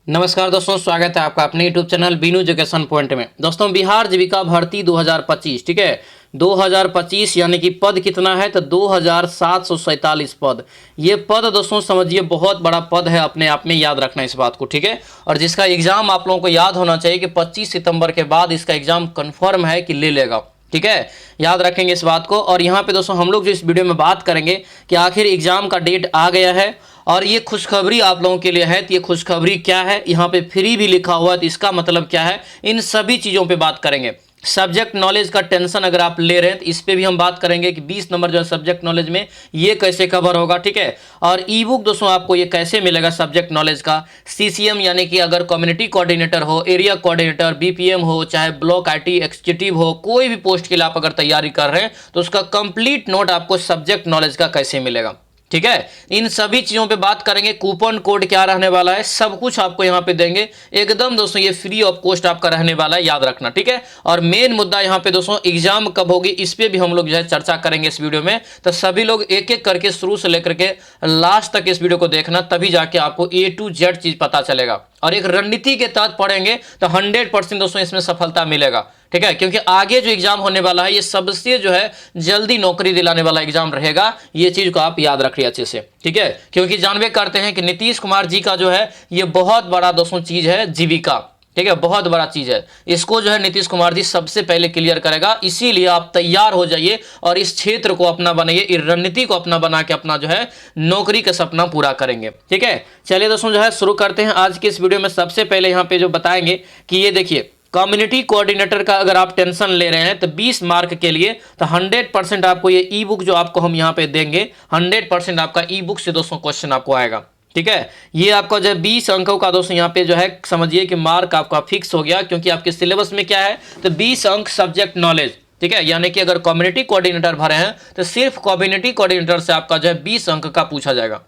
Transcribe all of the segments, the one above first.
नमस्कार दोस्तों, स्वागत है आपका अपने YouTube channel Binu education point में। दोस्तों, बिहार जीविका भर्ती 2025, ठीक है, 2025 यानी कि पद कितना है तो 2747 पद। ये पद दोस्तों समझिए बहुत बड़ा पद है, अपने आप में याद रखना इस बात को, ठीक है। और जिसका एग्जाम आप लोगों को याद होना चाहिए कि 25 सितंबर के बाद इसका एग्जाम कन्फर्म है कि ले लेगा, ठीक है, याद रखेंगे इस बात को। और यहाँ पे दोस्तों हम लोग जो इस वीडियो में बात करेंगे कि आखिर एग्जाम का डेट आ गया है और ये खुशखबरी आप लोगों के लिए है। तो ये खुशखबरी क्या है, यहाँ पे फ्री भी लिखा हुआ है तो इसका मतलब क्या है, इन सभी चीज़ों पे बात करेंगे। सब्जेक्ट नॉलेज का टेंशन अगर आप ले रहे हैं तो इस पे भी हम बात करेंगे कि 20 नंबर जो है सब्जेक्ट नॉलेज में ये कैसे कवर होगा, ठीक है। और ई बुक दोस्तों आपको ये कैसे मिलेगा सब्जेक्ट नॉलेज का। सीसीएम यानी कि अगर कम्युनिटी कोऑर्डिनेटर हो, एरिया कोऑर्डिनेटर, बीपीएम हो, चाहे ब्लॉक आईटी एग्जीक्यूटिव हो, कोई भी पोस्ट के लिए आप अगर तैयारी कर रहे हैं तो उसका कंप्लीट नोट आपको सब्जेक्ट नॉलेज का कैसे मिलेगा, ठीक है। इन सभी चीज़ों पे बात करेंगे। कूपन कोड क्या रहने वाला है, सब कुछ आपको यहाँ पे देंगे एकदम दोस्तों। ये फ्री ऑफ कॉस्ट आपका रहने वाला है, याद रखना, ठीक है। और मेन मुद्दा यहाँ पे दोस्तों एग्जाम कब होगी इस पे भी हम लोग जो है चर्चा करेंगे इस वीडियो में। तो सभी लोग एक एक करके शुरू से लेकर के लास्ट तक इस वीडियो को देखना, तभी जाके आपको A to Z चीज पता चलेगा। और एक रणनीति के तहत पढ़ेंगे तो 100% दोस्तों इसमें सफलता मिलेगा, ठीक है। क्योंकि आगे जो एग्जाम होने वाला है ये सबसे जो है जल्दी नौकरी दिलाने वाला एग्जाम रहेगा। ये चीज को आप याद रखिए अच्छे से, ठीक है। क्योंकि जानबे करते हैं कि नीतीश कुमार जी का जो है ये बहुत बड़ा दोस्तों चीज है जीविका, ठीक है, बहुत बड़ा चीज है। इसको जो है नीतीश कुमार जी सबसे पहले क्लियर करेगा। इसीलिए आप तैयार हो जाइए और इस क्षेत्र को अपना बनाइए, इस रणनीति को अपना बना के अपना जो है नौकरी का सपना पूरा करेंगे, ठीक है। चलिए दोस्तों जो है शुरू करते हैं आज के इस वीडियो में। सबसे पहले यहाँ पे जो बताएंगे कि ये देखिए कम्युनिटी कोऑर्डिनेटर का अगर आप टेंशन ले रहे हैं तो 20 मार्क के लिए तो 100% आपको ये ई बुक जो आपको हम यहाँ पे देंगे, 100% आपका ई बुक से दोस्तों क्वेश्चन आपको आएगा, ठीक है। ये आपका जो 20 अंकों का दोस्तों यहाँ पे जो है समझिए कि मार्क आपका फिक्स हो गया। क्योंकि आपके सिलेबस में क्या है तो 20 अंक सब्जेक्ट नॉलेज, ठीक है। यानी कि अगर कम्युनिटी कोऑर्डिनेटर भरे हैं तो सिर्फ कम्युनिटी कोऑर्डिनेटर से आपका जो है 20 अंक का पूछा जाएगा,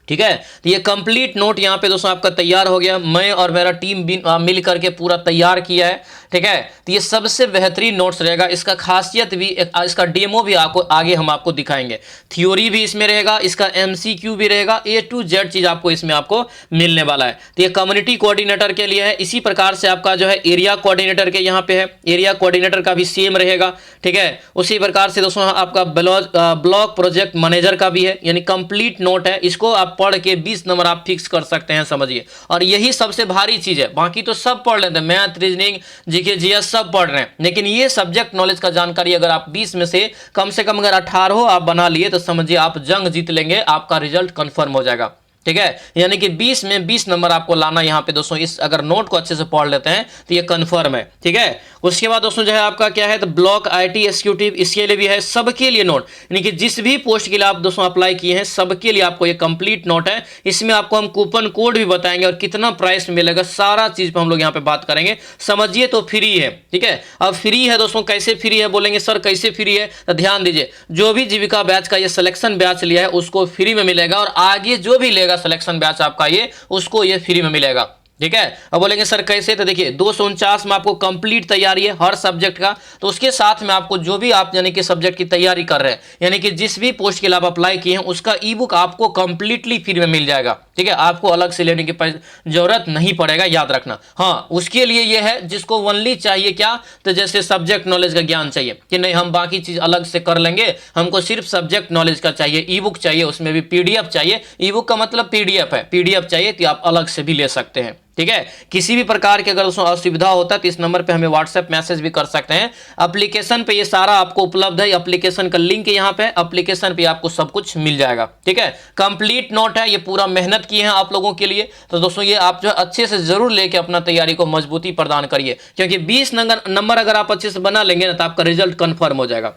ठीक है। तो ये कंप्लीट नोट यहाँ पे दोस्तों आपका तैयार हो गया। मैं और मेरा टीम भी मिल करके पूरा तैयार किया है, ठीक है। तो ये सबसे बेहतरीन नोट्स रहेगा। इसका खासियत भी, इसका डेमो भी आपको आगे हम आपको दिखाएंगे। थ्योरी भी इसमें रहेगा, इसका एमसीक्यू भी रहेगा, A to Z चीज आपको इसमें आपको मिलने वाला है। तो ये कम्युनिटी कोऑर्डिनेटर के लिए है। इसी प्रकार से आपका जो है एरिया कोऑर्डिनेटर के यहाँ पे है, एरिया कोऑर्डिनेटर का भी सेम रहेगा, ठीक है। उसी प्रकार से दोस्तों आपका ब्लॉक प्रोजेक्ट मैनेजर का भी है। यानी कंप्लीट नोट है, इसको आप पढ़ के 20 नंबर आप फिक्स कर सकते हैं, समझिए। और यही सबसे भारी चीज है, बाकी तो सब पढ़ लेते हैं, मैथ, रीजनिंग, जीके, जीएस सब पढ़ रहे हैं। लेकिन ये सब्जेक्ट नॉलेज का जानकारी अगर आप 20 में से कम अगर 18 आप बना लिए तो समझिए आप जंग जीत लेंगे, आपका रिजल्ट कंफर्म हो जाएगा, ठीक है। यानी कि 20 में 20 नंबर आपको लाना यहाँ पे दोस्तों। इस अगर नोट को अच्छे से पढ़ लेते हैं तो ये कंफर्म है, ठीक है। उसके बाद दोस्तों जो है आपका क्या है तो ब्लॉक आईटी एग्जीक्यूटिव, इसके लिए भी है, सबके लिए नोट। यानी कि जिस भी पोस्ट के लिए आप दोस्तों अप्लाई किए हैं सबके लिए आपको ये कंप्लीट नोट है। इसमें आपको हम कूपन कोड भी बताएंगे और कितना प्राइस मिलेगा, सारा चीज पे हम लोग यहाँ पे बात करेंगे, समझिए। तो फ्री है, ठीक है। अब फ्री है दोस्तों, कैसे फ्री है बोलेंगे सर कैसे फ्री है, तो ध्यान दीजिए, जो भी जीविका बैच का ये सिलेक्शन बैच लिया है उसको फ्री में मिलेगा। और आगे जो भी लेगा सिलेक्शन बैच आपका ये, उसको ये फ्री में मिलेगा, ठीक है। अब बोलेंगे सर कैसे, तो देखिए 249 में आपको कंप्लीट तैयारी है हर सब्जेक्ट का। तो उसके साथ में आपको जो भी आप यानी कि सब्जेक्ट की तैयारी कर रहे हैं, यानी कि जिस भी पोस्ट के लिए आप अप्लाई किए हैं उसका ई बुक आपको कंप्लीटली फ्री में मिल जाएगा, ठीक है। आपको अलग से लेने की जरूरत नहीं पड़ेगा, याद रखना। हाँ, उसके लिए ये है जिसको ओनली चाहिए क्या, तो जैसे सब्जेक्ट नॉलेज का ज्ञान चाहिए कि नहीं हम बाकी चीज अलग से कर लेंगे, हमको सिर्फ सब्जेक्ट नॉलेज का चाहिए, ई बुक चाहिए, उसमें भी पीडीएफ चाहिए। ई बुक का मतलब पीडीएफ है, पीडीएफ चाहिए तो आप अलग से भी ले सकते हैं, ठीक है। किसी भी प्रकार की अगर उसमें असुविधा होता है तो इस नंबर पे हमें व्हाट्सएप मैसेज भी कर सकते हैं। एप्लीकेशन पे ये सारा आपको उपलब्ध है, एप्लीकेशन का लिंक यहाँ पे, एप्लीकेशन पे आपको सब कुछ मिल जाएगा, ठीक है। कंप्लीट नोट है, ये पूरा मेहनत की है आप लोगों के लिए। तो दोस्तों ये आप जो अच्छे से जरूर लेके अपना तैयारी को मजबूती प्रदान करिए। क्योंकि 20 नंबर अगर आप अच्छे से बना लेंगे ना तो आपका रिजल्ट कंफर्म हो जाएगा।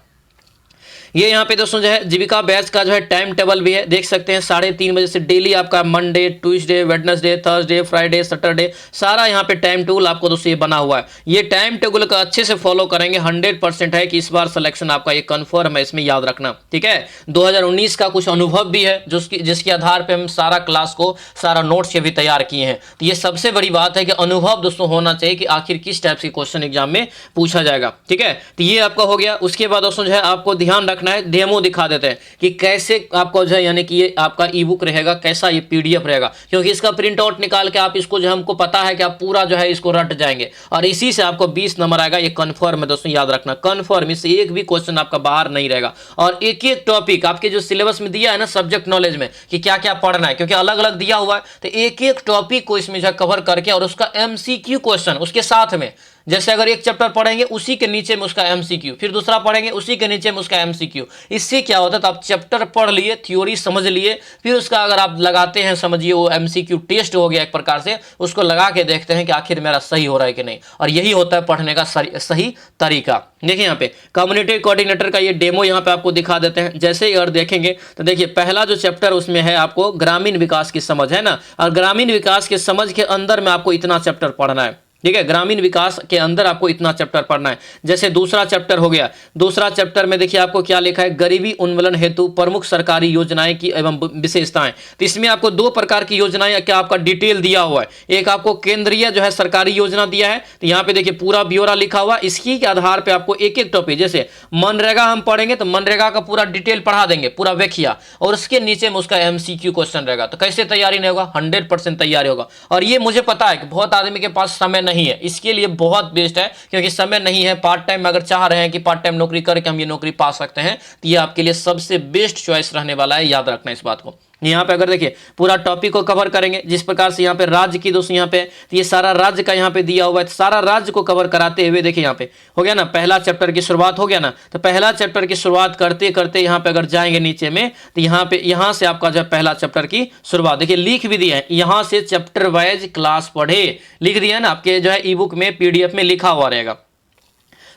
ये यहाँ पे दोस्तों जो है जीविका बैच का जो है टाइम टेबल भी है, देख सकते हैं 3:30 बजे से डेली आपका Monday, Tuesday, Wednesday, Thursday, Friday, Saturday, सारा यहाँ पे टाइम टेबल आपको दोस्तों ये बना हुआ है। ये टाइम टेबल का अच्छे से फॉलो करेंगे, 100% है कि इस बार सिलेक्शन आपका ये कंफर्म है, इसमें याद रखना, ठीक है। 2019 का कुछ अनुभव भी है जिसके आधार पर हम सारा क्लास को, सारा नोट्स भी तैयार किए हैं। तो ये सबसे बड़ी बात है कि अनुभव दोस्तों होना चाहिए कि आखिर किस टाइप के क्वेश्चन एग्जाम में पूछा जाएगा, ठीक है। तो ये आपका हो गया। उसके बाद दोस्तों जो है आपको ध्यान रखना रखना है, डेमो दिखा देते हैं कि कैसे आपको जो है यानी कि ये आपका ई बुक रहेगा, कैसा ये पीडीएफ रहेगा, क्योंकि इसका प्रिंट आउट निकाल के आप इसको जो हमको पता है कि आप पूरा जो है इसको रट जाएंगे और इसी से आपको 20 नंबर आएगा। ये कन्फर्म है दोस्तों, याद रखना कन्फर्म, इससे एक भी क्वेश्चन आपका बाहर नहीं रहेगा। और एक एक टॉपिक आपके जो सिलेबस में दिया है ना सब्जेक्ट नॉलेज में कि क्या क्या पढ़ना है, क्योंकि अलग अलग दिया हुआ है, तो एक एक टॉपिक को इसमें जो कवर करके और उसका एमसीक्यू क्वेश्चन उसके साथ में, जैसे अगर एक चैप्टर पढ़ेंगे उसी के नीचे में उसका एमसीक्यू, फिर दूसरा पढ़ेंगे उसी के नीचे में उसका एमसीक्यू। इससे क्या होता है, तो आप चैप्टर पढ़ लिए, थ्योरी समझ लिए, फिर उसका अगर आप लगाते हैं, समझिए वो एमसीक्यू टेस्ट हो गया एक प्रकार से, उसको लगा के देखते हैं कि आखिर मेरा सही हो रहा है कि नहीं। और यही होता है पढ़ने का सही तरीका। देखिए यहाँ पे कम्युनिटी कोऑर्डिनेटर का ये डेमो यहाँ पे आपको दिखा देते हैं। जैसे ही अगर देखेंगे तो देखिए पहला जो चैप्टर उसमें है आपको ग्रामीण विकास की समझ, है ना, और ग्रामीण विकास के समझ के अंदर में आपको इतना चैप्टर पढ़ना है, ठीक है, ग्रामीण विकास के अंदर आपको इतना चैप्टर पढ़ना है। जैसे दूसरा चैप्टर हो गया, दूसरा चैप्टर में देखिए आपको क्या लिखा है, गरीबी उन्मूलन हेतु प्रमुख सरकारी योजनाएं की एवं विशेषताएं। तो इसमें आपको दो प्रकार की योजनाएं क्या आपका डिटेल दिया हुआ है, एक आपको केंद्रीय जो है सरकारी योजना दिया है, तो यहाँ पे देखिए पूरा ब्यौरा लिखा हुआ, इसी के आधार पर आपको एक एक टॉपिक, जैसे मनरेगा हम पढ़ेंगे तो मनरेगा का पूरा डिटेल पढ़ा देंगे, पूरा व्याख्या, और उसके नीचे में उसका एमसीक्यू क्वेश्चन रहेगा। तो कैसे तैयारी नहीं होगा, 100% तैयारी होगा। और ये मुझे पता है कि बहुत आदमी के पास समय नहीं है, इसके लिए बहुत बेस्ट है, क्योंकि समय नहीं है, पार्ट टाइम अगर चाह रहे हैं कि पार्ट टाइम नौकरी करके हम ये नौकरी पा सकते हैं, तो ये आपके लिए सबसे बेस्ट चॉइस रहने वाला है, याद रखना इस बात को। यहाँ पे अगर देखिए पूरा टॉपिक को कवर करेंगे, जिस प्रकार से यहाँ पे राज्य की दोस्तों यहाँ पे तो ये सारा राज्य का यहाँ पे दिया हुआ है, तो सारा राज्य को कवर कराते हुए देखिए यहाँ पे हो गया ना, पहला चैप्टर की शुरुआत हो गया ना, तो पहला चैप्टर की शुरुआत करते करते यहाँ पे अगर जाएंगे नीचे में तो यहाँ से आपका जो है पहला चैप्टर की शुरुआत देखिए लिख भी दिया है, यहाँ से चैप्टर वाइज क्लास पढ़े लिख दिया है ना, आपके जो है ई बुक में पीडीएफ में लिखा हुआ रहेगा।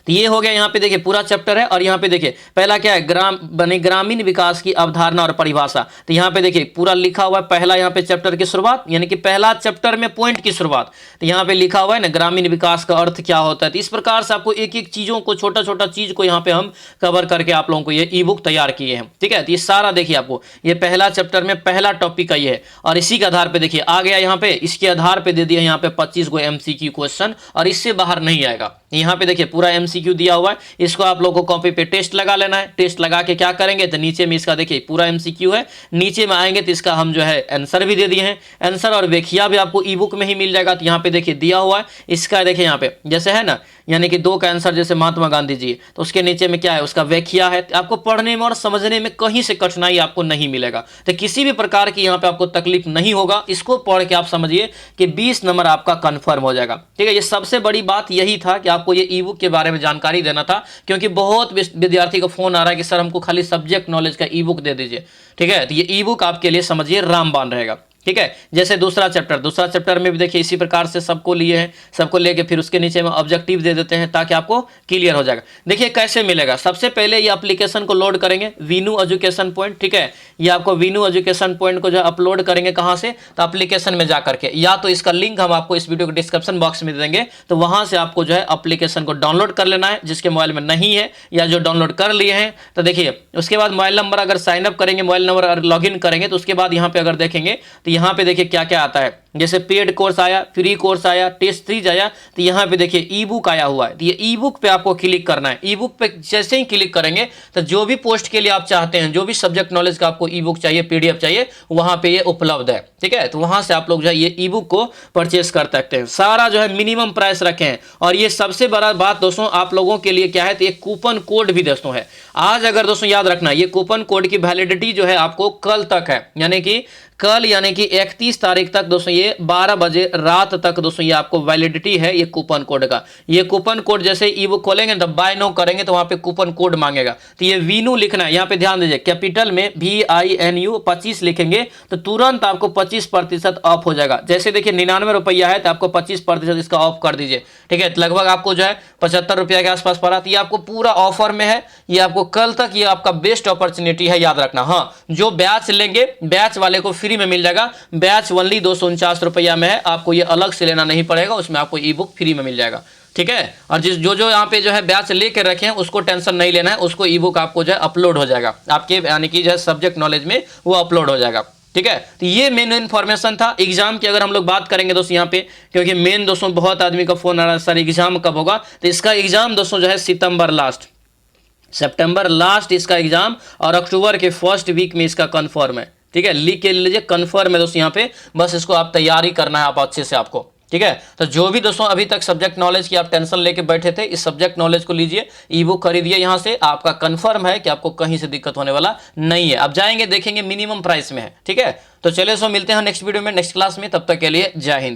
तो ये हो गया, यहाँ पे देखिए पूरा चैप्टर है। और यहाँ पे देखिए पहला क्या है, ग्रामीण विकास की अवधारणा और परिभाषा। तो यहाँ पे देखिए पूरा लिखा हुआ है, पहला यहाँ पे चैप्टर की शुरुआत, यानी कि पहला चैप्टर में पॉइंट की शुरुआत, तो यहाँ पे लिखा हुआ है ना ग्रामीण विकास का अर्थ क्या होता है। तो इस प्रकार से आपको एक एक चीजों को, छोटा छोटा चीज को यहाँ पे हम कवर करके आप लोगों को ये ई बुक तैयार किए हैं, ठीक है। तो ये सारा देखिए आपको ये पहला चैप्टर में पहला टॉपिक का ये है, और इसी के आधार पर देखिए आ गया यहाँ पे, इसके आधार पर दे दिया यहाँ पे 25 गो एमसीक्यू क्वेश्चन, और इससे बाहर नहीं आएगा। यहाँ पे देखिए पूरा एमसीक्यू दिया हुआ है, इसको आप लोगों को कॉपी पे टेस्ट लगा लेना है। टेस्ट लगा के क्या करेंगे, तो नीचे में इसका देखिए पूरा एमसीक्यू है, नीचे में आएंगे तो इसका हम जो है आंसर भी दे दिए हैं, आंसर और व्याख्या भी आपको ई बुक में ही मिल जाएगा। तो यहाँ पे देखिए दिया हुआ है, इसका देखिए यहाँ पे जैसे है ना, यानी कि 2 का आंसर जैसे महात्मा गांधी जी, तो उसके नीचे में क्या है, उसका व्याख्या है। आपको पढ़ने में और समझने में कहीं से कठिनाई आपको नहीं मिलेगा, तो किसी भी प्रकार की यहाँ पे आपको तकलीफ नहीं होगा। इसको पढ़ के आप समझिए कि 20 नंबर आपका कंफर्म हो जाएगा, ठीक है। ये सबसे बड़ी बात यही था कि आपको ये ई बुक के बारे में जानकारी देना था, क्योंकि बहुत विद्यार्थी का फोन आ रहा है कि सर हमको खाली सब्जेक्ट नॉलेज का ई बुक दे दीजिए, ठीक है। तो ये ई बुक आपके लिए समझिए रामबाण रहेगा, ठीक है। जैसे दूसरा चैप्टर में भी देखिए इसी प्रकार से सबको लिए हैं, सबको लेके फिर उसके नीचे में ऑब्जेक्टिव दे देते हैं ताकि आपको क्लियर हो जाएगा। देखिए कैसे मिलेगा, सबसे पहले ये एप्लीकेशन को लोड करेंगे, वीनू एजुकेशन पॉइंट, ठीक है। ये आपको वीनू एजुकेशन पॉइंट को जो अपलोड करेंगे कहाँ से, तो एप्लीकेशन में जा करके, या तो इसका लिंक हम आपको इस वीडियो के डिस्क्रिप्शन बॉक्स में दे देंगे, तो वहां से आपको जो है एप्लीकेशन को डाउनलोड कर लेना है, जिसके मोबाइल में नहीं है या जो डाउनलोड कर लिए हैं। तो देखिए उसके बाद मोबाइल नंबर अगर साइनअप करेंगे, मोबाइल नंबर अगर लॉग इन करेंगे, तो उसके बाद यहाँ पे अगर देखेंगे तो यहाँ पे देखिए क्या क्या आता है, जैसे पेड कोर्स आया, फ्री कोर्स आया, टेस्ट सीरीज आया, तो यहाँ पे देखिए ई बुक आया हुआ है। तो ये ई बुक पे आपको क्लिक करना है। ई बुक पे जैसे ही क्लिक करेंगे तो जो भी पोस्ट के लिए आप चाहते हैं, जो भी सब्जेक्ट नॉलेज का आपको ई बुक चाहिए, पीडीएफ चाहिए, वहां पे ये उपलब्ध है, ठीक है। तो वहां से आप लोग जो है ये ई बुक को परचेस कर सकते हैं। सारा जो है मिनिमम प्राइस रखे हैं। और ये सबसे बड़ा बात दोस्तों आप लोगों के लिए क्या है, तो एक कूपन कोड भी दोस्तों है। आज अगर दोस्तों याद रखना, ये कूपन कोड की वैलिडिटी जो है आपको कल तक है, यानी कि 31 तारीख तक दोस्तों, ये 12 बजे रात तक दोस्तों ये आपको वैलिडिटी है ये कूपन कोड का। ये कूपन कोड जैसे ई बुक खोलेंगे तो बाय नाउ करेंगे तो वहां पे कूपन कोड मांगेगा, तो ये वीनू लिखना है। यहाँ पे ध्यान दीजिए, कैपिटल में VINU 25 लिखेंगे तो तुरंत आपको 25% ऑफ हो जाएगा। जैसे देखिए 99 रुपया है तो आपको 25% इसका ऑफ कर दीजिए, ठीक है। लगभग आपको जो है 75 रुपया के आसपास पड़ा। तो ये आपको पूरा ऑफर में है, ये आपको कल तक ये आपका बेस्ट अपॉर्चुनिटी है, याद रखना। हाँ, जो बैच लेंगे बैच वाले को फ्री में मिल जाएगा। बैच ओनली 249 रुपया में है, आपको ये अलग से लेना नहीं पड़ेगा, उसमें आपको ई बुक फ्री में मिल जाएगा, ठीक है। और जो यहाँ पे जो है बैच लेके रखे हैं उसको टेंशन नहीं लेना है, उसको ई बुक आपको जो है अपलोड हो जाएगा आपके, यानी कि जो है सब्जेक्ट नॉलेज में वो अपलोड हो जाएगा, ठीक है। तो ये मेन इन्फॉर्मेशन था। एग्जाम की अगर हम लोग बात करेंगे दोस्तों यहाँ पे, क्योंकि मेन दोस्तों बहुत आदमी का फोन आ रहा है सर एग्जाम कब होगा, तो इसका एग्जाम दोस्तों जो है सितंबर लास्ट, सितंबर लास्ट इसका एग्जाम और अक्टूबर के फर्स्ट वीक में इसका कन्फर्म है। ठीक है, लिख के लीजिए, कन्फर्म है दोस्तों यहाँ पे, बस इसको आप तैयारी करना है आप अच्छे से आपको। ठीक है, तो जो भी दोस्तों अभी तक सब्जेक्ट नॉलेज की आप टेंशन लेके बैठे थे, इस सब्जेक्ट नॉलेज को लीजिए, ई बुक खरीदिए, यहाँ से आपका कंफर्म है कि आपको कहीं से दिक्कत होने वाला नहीं है। अब जाएंगे देखेंगे मिनिमम प्राइस में है। ठीक है, तो चलिए सो मिलते हैं नेक्स्ट वीडियो में, नेक्स्ट क्लास में, तब तक के लिए जय हिंद।